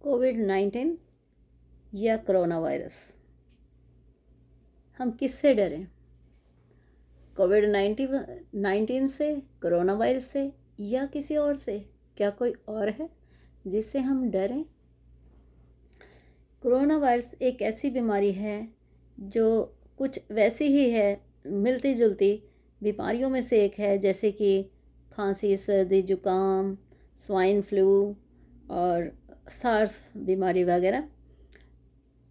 कोविड-19 या corona virus, हम किससे डरें? कोविड-19 से, कोरोना वायरस से या किसी और से? क्या कोई और है जिससे हम डरें? कोरोना वायरस एक ऐसी बीमारी है जो कुछ वैसी ही है, मिलती जुलती बीमारियों में से एक है, जैसे कि खांसी, सर्दी, जुकाम, स्वाइन फ्लू और सार्स बीमारी वगैरह।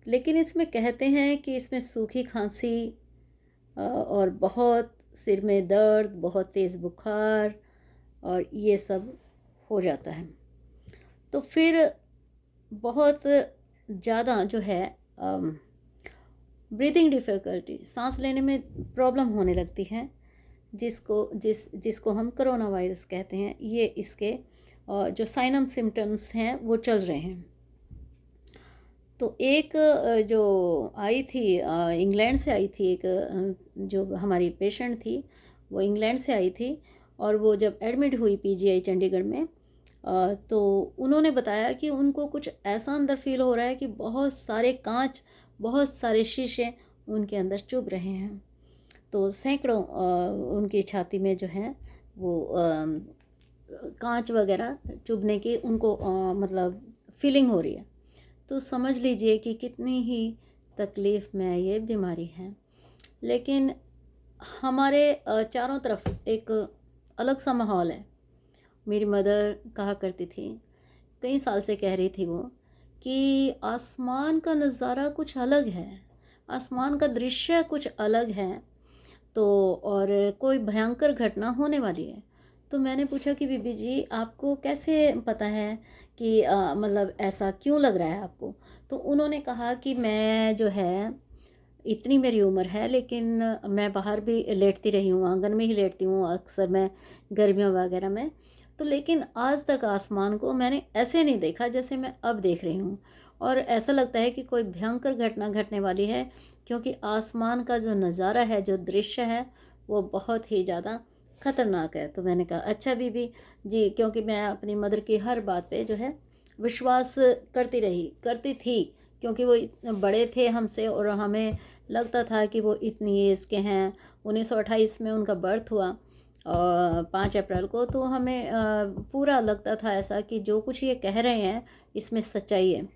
लेकिन इसमें कहते हैं कि इसमें सूखी खांसी और बहुत सिर में दर्द, बहुत तेज़ बुखार और ये सब हो जाता है। तो फिर बहुत ज़्यादा जो है ब्रीदिंग डिफ़िकल्टी, सांस लेने में प्रॉब्लम होने लगती है, जिसको हम कोरोना वायरस कहते हैं। ये इसके जो साइन सिम्टम्स हैं वो चल रहे हैं। तो एक जो आई थी, इंग्लैंड से आई थी, एक जो हमारी पेशेंट थी वो इंग्लैंड से आई थी, और वो जब एडमिट हुई पीजीआई चंडीगढ़ में, तो उन्होंने बताया कि उनको कुछ ऐसा अंदर फील हो रहा है कि बहुत सारे कांच, बहुत सारे शीशे उनके अंदर चुभ रहे हैं। तो सैकड़ों उनकी छाती में जो है वो कांच वगैरह चुभने की उनको मतलब फीलिंग हो रही है। तो समझ लीजिए कि कितनी ही तकलीफ़ में ये बीमारी है। लेकिन हमारे चारों तरफ एक अलग सा माहौल है। मेरी मदर कहा करती थी, कई साल से कह रही थी वो, कि आसमान का नज़ारा कुछ अलग है, आसमान का दृश्य कुछ अलग है, तो और कोई भयंकर घटना होने वाली है। तो मैंने पूछा कि बीबी जी, आपको कैसे पता है कि मतलब ऐसा क्यों लग रहा है आपको? तो उन्होंने कहा कि मैं जो है, इतनी मेरी उम्र है लेकिन मैं बाहर भी लेटती रही हूँ, आंगन में ही लेटती हूँ अक्सर मैं, गर्मियों वगैरह में। तो लेकिन आज तक आसमान को मैंने ऐसे नहीं देखा जैसे मैं अब देख रही हूँ, और ऐसा लगता है कि कोई भयंकर घटना घटने वाली है, क्योंकि आसमान का जो नज़ारा है, जो दृश्य है, वो बहुत ही ज़्यादा ख़तरनाक है। तो मैंने कहा अच्छा बीबी जी, क्योंकि मैं अपनी मदर की हर बात पे जो है विश्वास करती थी, क्योंकि वो इतने बड़े थे हमसे और हमें लगता था कि वो इतनी एज के हैं। 1928 में उनका बर्थ हुआ और 5 अप्रैल को, तो हमें पूरा लगता था ऐसा कि जो कुछ ये कह रहे हैं इसमें सच्चाई है।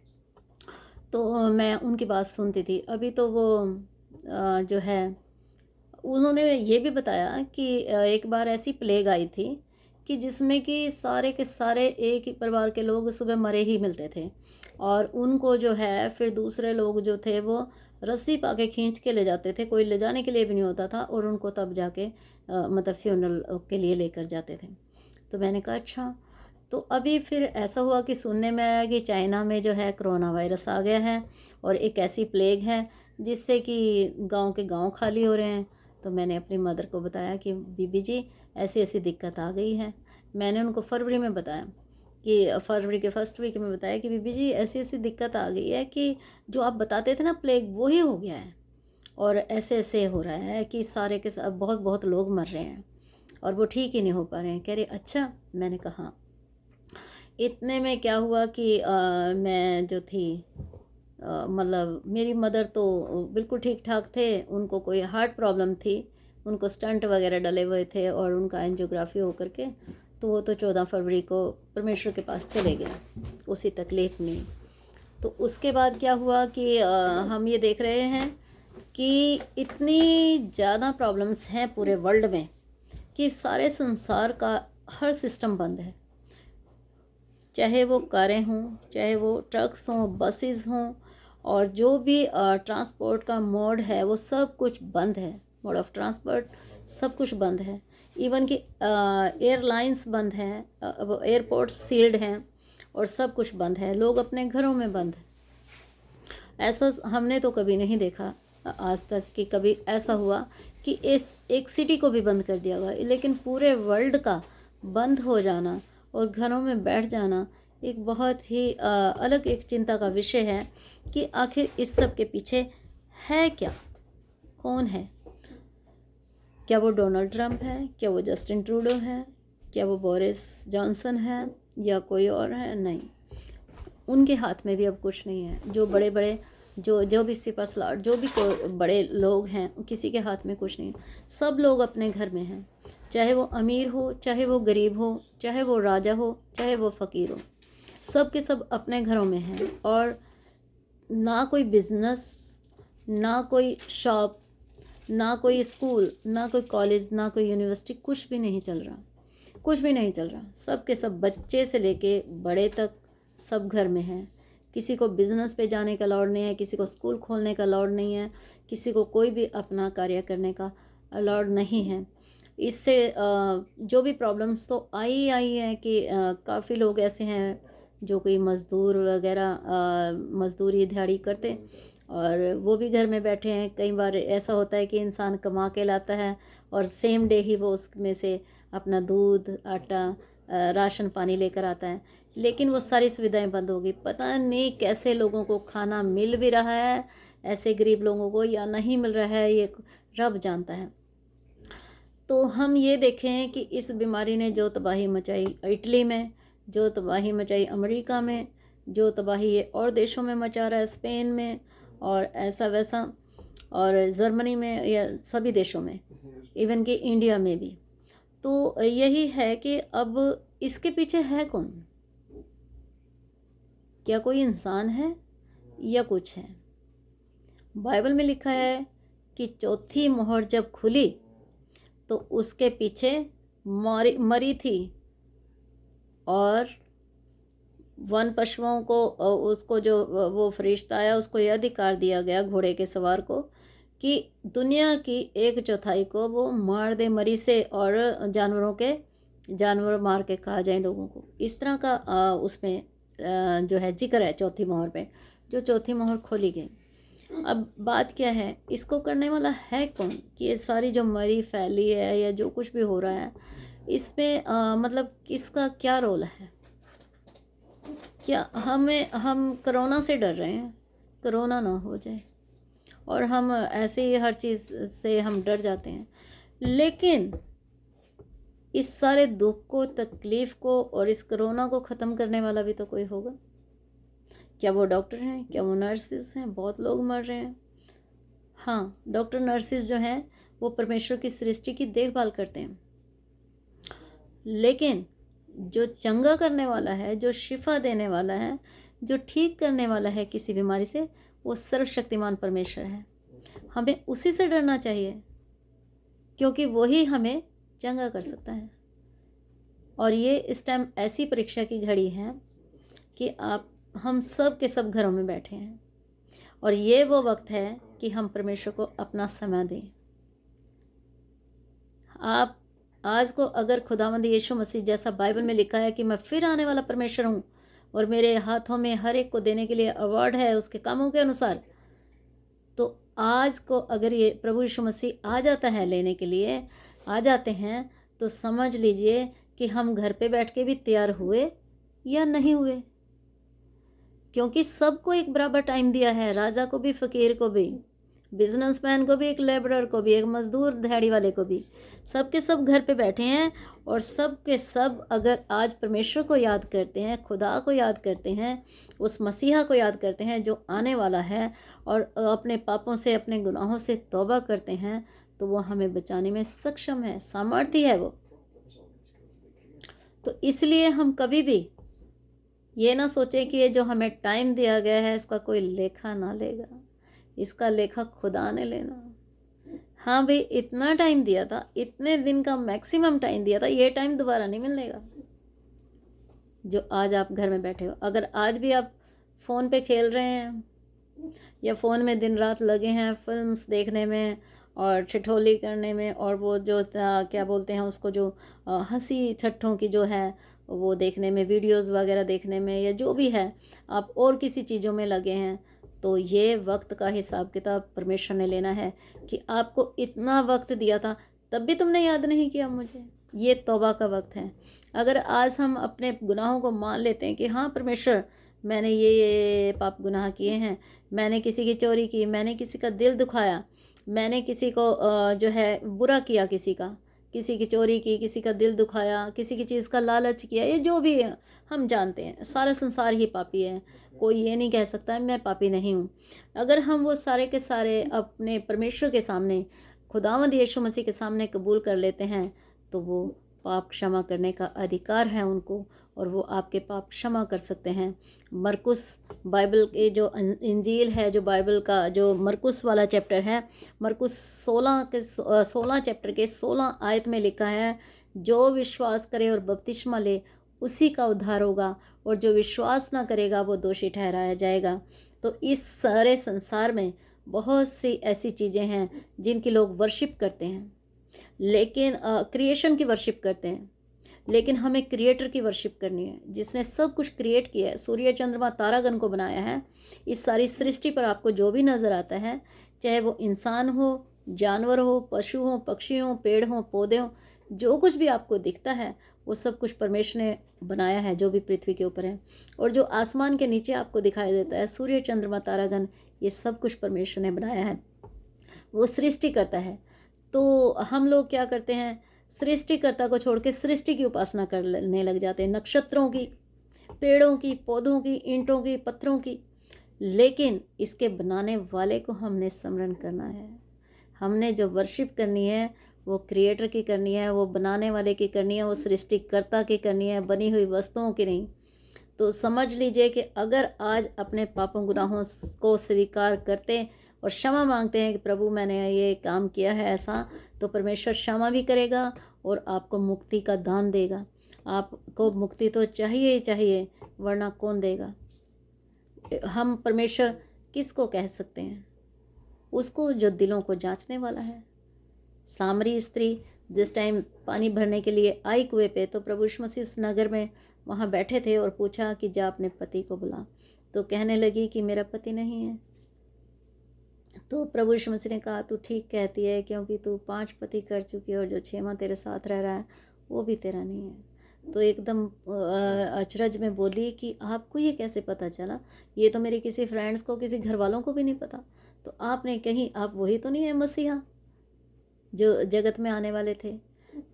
तो मैं उनकी बात सुनती थी। अभी तो वो जो है, उन्होंने ये भी बताया कि एक बार ऐसी प्लेग आई थी कि जिसमें कि सारे के सारे एक ही परिवार के लोग सुबह मरे ही मिलते थे, और उनको जो है फिर दूसरे लोग जो थे वो रस्सी पाके खींच के ले जाते थे, कोई ले जाने के लिए भी नहीं होता था, और उनको तब जाके मतलब फ्यूनरल के लिए लेकर जाते थे। तो मैंने कहा अच्छा। तो अभी फिर ऐसा हुआ कि सुनने में आया कि चाइना में जो है कोरोना वायरस आ गया है, और एक ऐसी प्लेग है जिससे कि गांव के गांव खाली हो रहे हैं। तो मैंने अपनी मदर को बताया कि बीबी जी, ऐसी ऐसी दिक्कत आ गई है। मैंने उनको फरवरी में बताया, कि फरवरी के फर्स्ट वीक में बताया कि बीबी जी, ऐसी ऐसी दिक्कत आ गई है कि जो आप बताते थे ना प्लेग, वो ही हो गया है, और ऐसे ऐसे हो रहा है कि सारे के सब बहुत बहुत लोग मर रहे हैं और वो ठीक ही नहीं हो पा रहे हैं। कह रहे अच्छा। मैंने कहा हाँ। इतने में क्या हुआ कि मैं जो थी, मतलब मेरी मदर तो बिल्कुल ठीक ठाक थे, उनको कोई हार्ट प्रॉब्लम थी, उनको स्टंट वगैरह डले हुए थे और उनका एंजियोग्राफी हो करके, तो वो तो 14 फरवरी को परमेश्वर के पास चले गए उसी तकलीफ़ में। तो उसके बाद क्या हुआ कि हम ये देख रहे हैं कि इतनी ज़्यादा प्रॉब्लम्स हैं पूरे वर्ल्ड में कि सारे संसार का हर सिस्टम बंद है, चाहे वो कारें हों, चाहे वो ट्रक्स हों, बसेस हों, और जो भी ट्रांसपोर्ट का मोड है वो सब कुछ बंद है। मोड ऑफ ट्रांसपोर्ट सब कुछ बंद है। इवन कि एयरलाइंस बंद हैं, एयरपोर्ट्स सील्ड हैं, और सब कुछ बंद है। लोग अपने घरों में बंद हैं। ऐसा हमने तो कभी नहीं देखा आज तक कि कभी ऐसा हुआ कि इस एक सिटी को भी बंद कर दिया हुआ, लेकिन पूरे वर्ल्ड का बंद हो जाना और घरों में बैठ जाना एक बहुत ही अलग एक चिंता का विषय है कि आखिर इस सब के पीछे है क्या, कौन है? क्या वो डोनाल्ड ट्रंप है? क्या वो जस्टिन ट्रूडो है? क्या वो बोरिस जॉनसन है? या कोई और है? नहीं। उनके हाथ में भी अब कुछ नहीं है। जो बड़े बड़े जो भी सिपहसालार जो भी बड़े लोग हैं, किसी के हाथ में कुछ नहीं है। सब लोग अपने घर में हैं, चाहे वो अमीर हो, चाहे वो गरीब हो, चाहे वो राजा हो, चाहे वो फ़कीर हो, सब के सब अपने घरों में हैं। और ना कोई बिजनेस, ना कोई शॉप, ना कोई स्कूल, ना कोई कॉलेज, ना कोई यूनिवर्सिटी, कुछ भी नहीं चल रहा, कुछ भी नहीं चल रहा। सब के सब बच्चे से लेके बड़े तक सब घर में हैं। किसी को बिज़नेस पे जाने का अलाउड नहीं है, किसी को स्कूल खोलने का अलाउड नहीं है, किसी को कोई भी अपना कार्य करने का अलाउड नहीं है। इससे जो भी प्रॉब्लम्स तो आई है कि काफ़ी लोग ऐसे हैं जो कोई मज़दूर वगैरह मज़दूरी दिहाड़ी करते, और वो भी घर में बैठे हैं। कई बार ऐसा होता है कि इंसान कमा के लाता है और सेम डे ही वो उसमें से अपना दूध, आटा, राशन पानी लेकर आता है, लेकिन वो सारी सुविधाएं बंद हो गई। पता नहीं कैसे लोगों को खाना मिल भी रहा है ऐसे गरीब लोगों को, या नहीं मिल रहा है, ये रब जानता है। तो हम ये देखें कि इस बीमारी ने जो तबाही मचाई इटली में, जो तबाही मचाई अमेरिका में, जो तबाही ये और देशों में मचा रहा है, स्पेन में और ऐसा वैसा, और जर्मनी में, या सभी देशों में, इवन कि इंडिया में भी। तो यही है कि अब इसके पीछे है कौन? क्या कोई इंसान है या कुछ है? बाइबल में लिखा है कि चौथी मोहर जब खुली तो उसके पीछे मरी थी, और वन पशुओं को उसको जो वो फरिश्ता आया उसको यह अधिकार दिया गया, घोड़े के सवार को, कि दुनिया की 1/4 को वो मार दे मरी से, और जानवर मार के खा जाए लोगों को। इस तरह का उसमें जो है जिक्र है चौथी मोहर पे, जो चौथी मोहर खोली गई। अब बात क्या है, इसको करने वाला है कौन? कि ये सारी जो मरी फैली है या जो कुछ भी हो रहा है, इसमें मतलब किसका क्या रोल है? क्या हम कोरोना से डर रहे हैं, कोरोना ना हो जाए, और हम ऐसे ही हर चीज़ से हम डर जाते हैं। लेकिन इस सारे दुख को, तकलीफ़ को और इस कोरोना को ख़त्म करने वाला भी तो कोई होगा। क्या वो डॉक्टर हैं? क्या वो नर्सिस हैं? बहुत लोग मर रहे हैं। हाँ, डॉक्टर नर्सिस जो हैं वो परमेश्वर की सृष्टि की देखभाल करते हैं, लेकिन जो चंगा करने वाला है, जो शिफा देने वाला है, जो ठीक करने वाला है किसी बीमारी से, वो सर्वशक्तिमान परमेश्वर है। हमें उसी से डरना चाहिए, क्योंकि वही हमें चंगा कर सकता है। और ये इस टाइम ऐसी परीक्षा की घड़ी है कि हम सब के सब घरों में बैठे हैं, और ये वो वक्त है कि हम परमेश्वर को अपना समय दें। आप आज को अगर खुदावंद यीशु मसीह जैसा बाइबल में लिखा है कि मैं फिर आने वाला परमेश्वर हूँ, और मेरे हाथों में हर एक को देने के लिए अवार्ड है उसके कामों के अनुसार, तो आज को अगर ये प्रभु यीशु मसीह आ जाता है लेने के लिए, आ जाते हैं, तो समझ लीजिए कि हम घर पे बैठ के भी तैयार हुए या नहीं हुए। क्योंकि सबको एक बराबर टाइम दिया है, राजा को भी, फ़कीर को भी, बिजनेसमैन को भी, एक लेबरर को भी, एक मजदूर दिहाड़ी वाले को भी, सब के सब घर पे बैठे हैं। और सब के सब अगर आज परमेश्वर को याद करते हैं, खुदा को याद करते हैं, उस मसीहा को याद करते हैं जो आने वाला है, और अपने पापों से, अपने गुनाहों से तौबा करते हैं, तो वो हमें बचाने में सक्षम है, सामर्थ्य है वो। तो इसलिए हम कभी भी ये ना सोचें कि ये जो हमें टाइम दिया गया है इसका कोई लेखा ना लेगा, इसका लेखा खुदा ने लेना। हाँ भाई, इतना टाइम दिया था, इतने दिन का मैक्सिमम टाइम दिया था, ये टाइम दोबारा नहीं मिलेगा जो आज आप घर में बैठे हो। अगर आज भी आप फ़ोन पे खेल रहे हैं, या फ़ोन में दिन रात लगे हैं फिल्म्स देखने में और ठिठोली करने में, और वो जो क्या बोलते हैं उसको, जो हंसी ठट्ठों की जो है वो देखने में, वीडियोस वगैरह देखने में, या जो भी है, आप और किसी चीज़ों में लगे हैं, तो ये वक्त का हिसाब किताब परमेश्वर ने लेना है कि आपको इतना वक्त दिया था, तब भी तुमने याद नहीं किया मुझे। ये तौबा का वक्त है। अगर आज हम अपने गुनाहों को मान लेते हैं कि हाँ परमेश्वर, मैंने ये पाप गुनाह किए हैं, मैंने किसी की चोरी की, मैंने किसी का दिल दुखाया, मैंने किसी को जो है बुरा किया किसी का, किसी की चोरी की, किसी का दिल दुखाया, किसी की चीज़ का लालच किया, ये जो भी है हम जानते हैं, सारा संसार ही पापी है। कोई ये नहीं कह सकता मैं पापी नहीं हूँ। अगर हम वो सारे के सारे अपने परमेश्वर के सामने, खुदावंद यीशु मसीह के सामने कबूल कर लेते हैं, तो वो पाप क्षमा करने का अधिकार है उनको, और वो आपके पाप क्षमा कर सकते हैं। मरकुस बाइबल के जो इंजील है, जो बाइबल का जो मरकुस वाला चैप्टर है, मरकुस 16 चैप्टर के 16 आयत में लिखा है, जो विश्वास करे और बपतिस्मा ले उसी का उद्धार होगा, और जो विश्वास ना करेगा वो दोषी ठहराया जाएगा। तो इस सारे संसार में बहुत सी ऐसी चीज़ें हैं जिनकी लोग वर्शिप करते हैं, लेकिन क्रिएशन की वर्शिप करते हैं, लेकिन हमें क्रिएटर की वर्शिप करनी है, जिसने सब कुछ क्रिएट किया है, सूर्य चंद्रमा तारागण को बनाया है। इस सारी सृष्टि पर आपको जो भी नज़र आता है, चाहे वो इंसान हो, जानवर हो, पशु हो, पक्षी हो, पेड़ हो, पौधे हो, जो कुछ भी आपको दिखता है वो सब कुछ परमेश्वर ने बनाया है, जो भी पृथ्वी के ऊपर है। और जो आसमान के नीचे आपको दिखाई देता है, सूर्य चंद्रमा तारागण, ये सब कुछ परमेश्वर ने बनाया है, वो सृष्टि करता है। तो हम लोग क्या करते हैं, सृष्टिकर्ता को छोड़ के सृष्टि की उपासना करने लग जाते हैं, नक्षत्रों की, पेड़ों की, पौधों की, ईंटों की, पत्थरों की। लेकिन इसके बनाने वाले को हमने स्मरण करना है। हमने जो वर्शिप करनी है वो क्रिएटर की करनी है, वो बनाने वाले की करनी है, वो सृष्टिकर्ता की करनी है, बनी हुई वस्तुओं की नहीं। तो समझ लीजिए कि अगर आज अपने पापों गुनाहों को स्वीकार करते और क्षमा मांगते हैं कि प्रभु मैंने ये काम किया है ऐसा, तो परमेश्वर क्षमा भी करेगा और आपको मुक्ति का दान देगा। आपको मुक्ति तो चाहिए ही चाहिए, वरना कौन देगा। हम परमेश्वर किसको कह सकते हैं? उसको जो दिलों को जांचने वाला है। सामरी स्त्री जिस टाइम पानी भरने के लिए आई कुएं पे, तो प्रभु यीशु मसीह उस नगर में वहाँ बैठे थे और पूछा कि जा अपने पति को बुला। तो कहने लगी कि मेरा पति नहीं है। तो प्रभु यीशु मसीह ने कहा तू ठीक कहती है, क्योंकि तू 5 पति कर चुकी है और जो 6वां तेरे साथ रह रहा है वो भी तेरा नहीं है। तो एकदम अचरज में बोली कि आपको ये कैसे पता चला? ये तो मेरे किसी फ्रेंड्स को, किसी घर वालों को भी नहीं पता। तो आपने कहीं, आप वही तो नहीं है मसीहा जो जगत में आने वाले थे?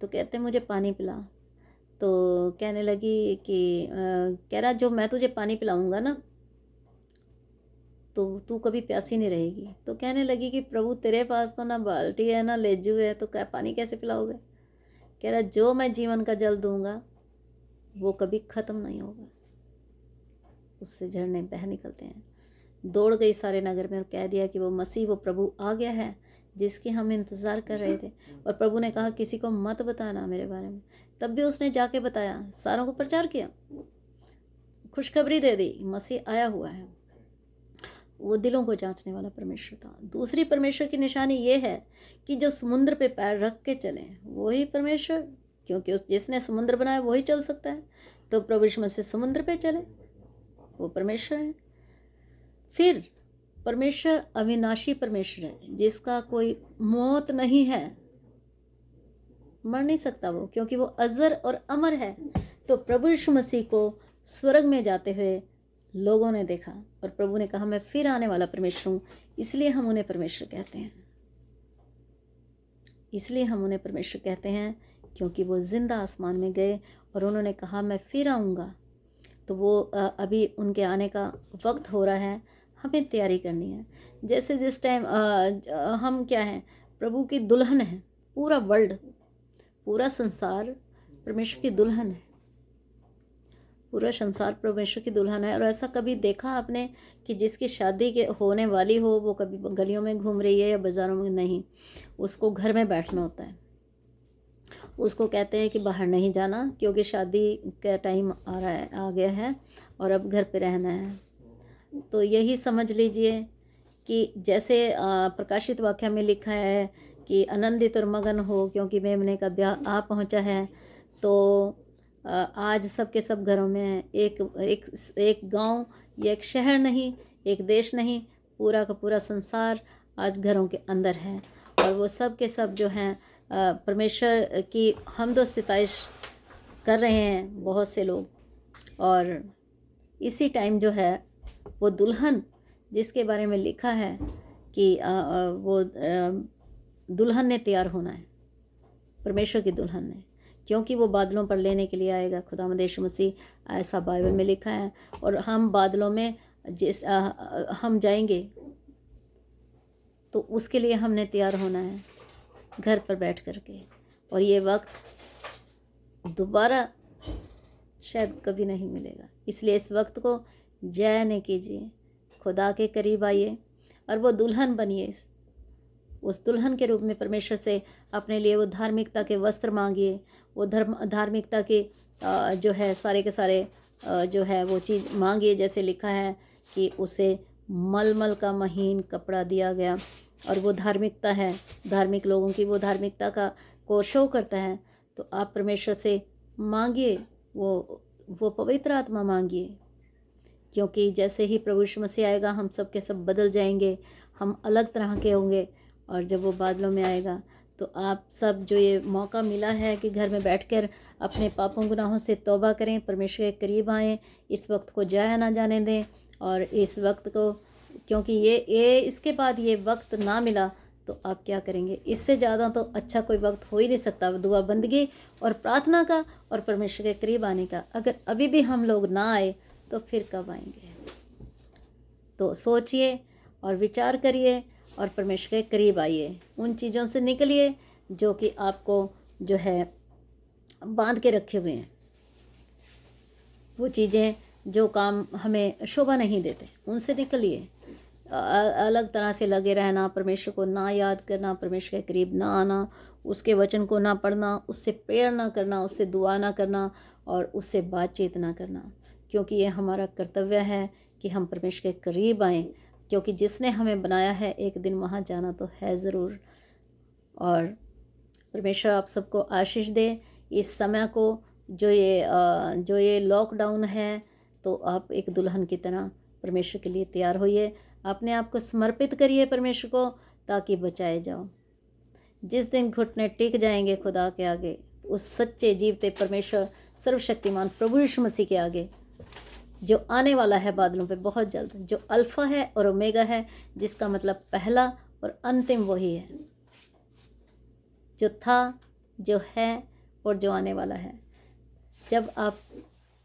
तो कहते मुझे पानी पिला। तो कहने लगी कि कह रहा जो मैं तुझे पानी पिलाऊंगा ना, तो तू कभी प्यासी नहीं रहेगी। तो कहने लगी कि प्रभु तेरे पास तो ना बाल्टी है ना लेजू है, तो क्या पानी कैसे पिलाओगे? कह रहा जो मैं जीवन का जल दूंगा वो कभी ख़त्म नहीं होगा। उससे झरने बह निकलते हैं। दौड़ गई सारे नगर में और कह दिया कि वो मसीह, वो प्रभु आ गया है जिसकी हम इंतज़ार कर रहे थे। और प्रभु ने कहा किसी को मत बताना मेरे बारे में। तब भी उसने जाके बताया, सारों को प्रचार किया, खुशखबरी दे दी, मसीह आया हुआ है। वो दिलों को जांचने वाला परमेश्वर था। दूसरी परमेश्वर की निशानी ये है कि जो समुद्र पे पैर रख के चले वही परमेश्वर, क्योंकि उस जिसने समुद्र बनाया वही चल सकता है। तो प्रभु यीशु मसीह समुद्र पे चले, वो परमेश्वर है। फिर परमेश्वर अविनाशी परमेश्वर है, जिसका कोई मौत नहीं है, मर नहीं सकता वो, क्योंकि वो अजर और अमर है। तो प्रभु यीशु मसीह को स्वर्ग में जाते हुए लोगों ने देखा और प्रभु ने कहा मैं फिर आने वाला परमेश्वर हूँ। इसलिए हम उन्हें परमेश्वर कहते हैं, इसलिए हम उन्हें परमेश्वर कहते हैं, क्योंकि वो जिंदा आसमान में गए और उन्होंने कहा मैं फिर आऊँगा। तो वो अभी उनके आने का वक्त हो रहा है, हमें तैयारी करनी है। जैसे जिस टाइम हम क्या हैं, प्रभु की दुल्हन है। पूरा वर्ल्ड, पूरा संसार परमेश्वर की दुल्हन है। पूरा संसार परमेश्वर की दुल्हन है। और ऐसा कभी देखा आपने कि जिसकी शादी के होने वाली हो वो कभी गलियों में घूम रही है या बाज़ारों में? नहीं, उसको घर में बैठना होता है। उसको कहते हैं कि बाहर नहीं जाना, क्योंकि शादी का टाइम आ गया है और अब घर पे रहना है। तो यही समझ लीजिए कि जैसे प्रकाशित वाक्य में लिखा है कि आनंदित और मगन हो, क्योंकि मेमने का ब्याह आ पहुंचा है। तो आज सब के सब घरों में एक गांव या एक शहर नहीं, एक देश नहीं, पूरा का पूरा संसार आज घरों के अंदर है। और वो सब के सब जो हैं परमेश्वर की हमदो सिताइश कर रहे हैं बहुत से लोग। और इसी टाइम जो है वो दुल्हन जिसके बारे में लिखा है कि वो दुल्हन ने तैयार होना है, परमेश्वर की दुल्हन ने, क्योंकि वो बादलों पर लेने के लिए आएगा। खुदावंद यीशु मसीह, ऐसा बाइबल में लिखा है। और हम बादलों में हम जाएंगे तो उसके लिए हमने तैयार होना है घर पर बैठ कर के। और ये वक्त दोबारा शायद कभी नहीं मिलेगा, इसलिए इस वक्त को ज़ाया न कीजिए। खुदा के करीब आइए और वो दुल्हन बनिए। उस दुल्हन के रूप में परमेश्वर से अपने लिए वो धार्मिकता के वस्त्र मांगिए। वो धार्मिकता के जो है सारे के सारे जो है वो चीज़ मांगिए, जैसे लिखा है कि उसे मलमल का महीन कपड़ा दिया गया। और वो धार्मिकता है, धार्मिक लोगों की वो धार्मिकता का को शो करता है। तो आप परमेश्वर से मांगिए, वो पवित्र आत्मा मांगिए, क्योंकि जैसे ही प्रभु यीशु मसीह आएगा हम सब के सब बदल जाएंगे, हम अलग तरह के होंगे। और जब वो बादलों में आएगा तो आप सब जो ये मौका मिला है कि घर में बैठकर अपने पापों गुनाहों से तौबा करें, परमेश्वर के करीब आएँ, इस वक्त को जाया ना जाने दें। और इस वक्त को, क्योंकि ये इसके बाद ये वक्त ना मिला तो आप क्या करेंगे? इससे ज़्यादा तो अच्छा कोई वक्त हो ही नहीं सकता दुआ बंदगी और प्रार्थना का और परमेश्वर के करीब आने का। अगर अभी भी हम लोग ना आए तो फिर कब आएंगे? तो सोचिए और विचार करिए और परमेश्वर के करीब आइए। उन चीज़ों से निकलिए जो कि आपको जो है बांध के रखे हुए हैं, वो चीज़ें जो काम हमें शोभा नहीं देते, उनसे निकलिए। अलग तरह से लगे रहना, परमेश्वर को ना याद करना, परमेश्वर के करीब ना आना, उसके वचन को ना पढ़ना, उससे प्रेयर ना करना, उससे दुआ ना करना और उससे बातचीत ना करना, क्योंकि ये हमारा कर्तव्य है कि हम परमेश्वर के करीब आएँ, क्योंकि जिसने हमें बनाया है एक दिन वहाँ जाना तो है ज़रूर। और परमेश्वर आप सबको आशीष दे। इस समय को जो ये लॉकडाउन है, तो आप एक दुल्हन की तरह परमेश्वर के लिए तैयार होइए, अपने आप को समर्पित करिए परमेश्वर को, ताकि बचाए जाओ। जिस दिन घुटने टिक जाएंगे खुदा के आगे, उस सच्चे जीवते परमेश्वर सर्वशक्तिमान प्रभु यीशु मसीह के आगे, जो आने वाला है बादलों पे बहुत जल्द, जो अल्फ़ा है और ओमेगा है, जिसका मतलब पहला और अंतिम वही है, जो था, जो है और जो आने वाला है। जब आप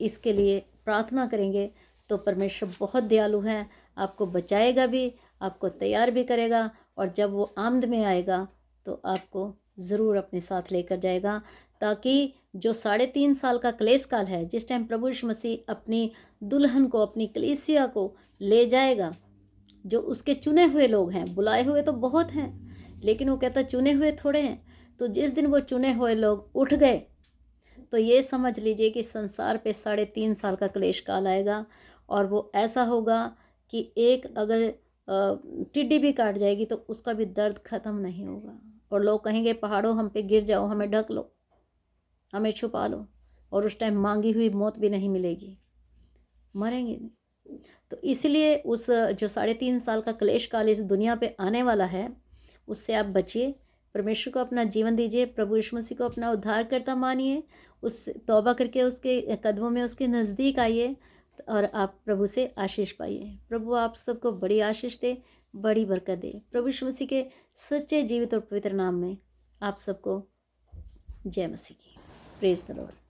इसके लिए प्रार्थना करेंगे तो परमेश्वर बहुत दयालु है, आपको बचाएगा भी, आपको तैयार भी करेगा। और जब वो आमद में आएगा तो आपको ज़रूर अपने साथ लेकर जाएगा, ताकि जो 3.5 साल का क्लेश काल है, जिस टाइम प्रभु यीशु मसीह अपनी दुल्हन को, अपनी कलीसिया को ले जाएगा, जो उसके चुने हुए लोग हैं, बुलाए हुए तो बहुत हैं, लेकिन वो कहता चुने हुए थोड़े हैं। तो जिस दिन वो चुने हुए लोग उठ गए तो ये समझ लीजिए कि संसार पे 3.5 साल का क्लेश काल आएगा। और वो ऐसा होगा कि एक अगर टिड्डी भी काट जाएगी तो उसका भी दर्द ख़त्म नहीं होगा। और लोग कहेंगे पहाड़ों हम पे गिर जाओ, हमें ढक लो, हमें छुपा लो। और उस टाइम मांगी हुई मौत भी नहीं मिलेगी, मरेंगे नहीं। तो इसलिए उस जो 3.5 साल का क्लेश काल इस दुनिया पे आने वाला है, उससे आप बचिए, परमेश्वर को अपना जीवन दीजिए, प्रभु यीशु मसीह को अपना उद्धारकर्ता मानिए, उस तौबा करके उसके कदमों में उसके नज़दीक आइए और आप प्रभु से आशीष पाइए। प्रभु आप सबको बड़ी आशीष दे, बड़ी बरकत दे। प्रभु यीशु मसीह के सच्चे जीवित और पवित्र नाम में आप सबको जय मसीह की। Praise the Lord.